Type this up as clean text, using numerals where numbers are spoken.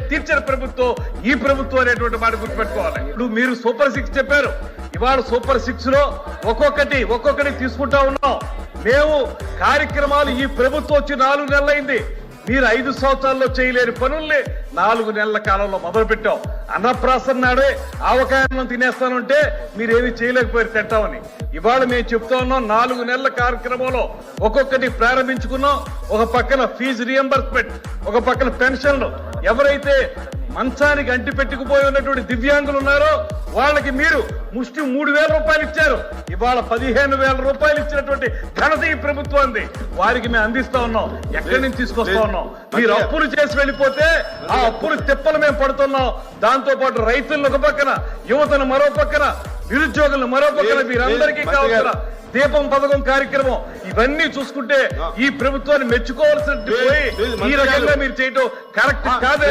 తీర్చిన ప్రభుత్వం ఈ ప్రభుత్వం అనేటువంటి మాట గుర్తుపెట్టుకోవాలి. ఇప్పుడు మీరు సూపర్ 6 చెప్పారు. ఇవాళ సూపర్ 6 లో ఒక్కొక్కటి తీసుకుంటా ఉన్నాం. మేము కార్యక్రమాలు ఈ ప్రభుత్వం వచ్చి 4 నెలలైంది. మీరు 5 సంవత్సరాల్లో చేయలేని పనుల్ని 4 నెలల కాలంలో మొదలు పెట్టాం. అన్నప్రాసన నాడే ఆవకాయం తినేస్తానంటే మీరేమి చేయలేకపోయారు తింటామని. ఇవాళ మేము చెప్తా ఉన్నాం 4 నెలల కార్యక్రమంలో ఒక్కొక్కటి ప్రారంభించుకున్నాం. ఒక పక్కన ఫీజు రియంబర్స్మెంట్, ఒక పక్కన పెన్షన్లు. ఎవరైతే మంచానికి అంటి పెట్టుకుపోయి ఉన్నటువంటి దివ్యాంగులు ఉన్నారో వాళ్ళకి మీరు ముష్టి 3,000 రూపాయలు ఇచ్చారు. ఇవాళ 15,000 రూపాయలు ఇచ్చినటువంటి ఘనత ఈ ప్రభుత్వాన్ని. వారికి మేము అందిస్తా ఉన్నాం. ఎక్కడి నుంచి తీసుకొస్తా ఉన్నాం? మీరు అప్పులు చేసి వెళ్ళిపోతే ఆ అప్పులు తిప్పలు మేము పడుతున్నాం. దాంతో పాటు రైతులను ఒక పక్కన, యువతను మరో పక్కన, నిరుద్యోగులను మరో పక్కన, మీరందరికీ కావాల్సిన దీపం పథకం కార్యక్రమం ఇవన్నీ చూసుకుంటే ఈ ప్రభుత్వాన్ని మెచ్చుకోవాల్సిన పోయి ఈ రకంగా మీరు చేయటం కరెక్ట్ కాదు.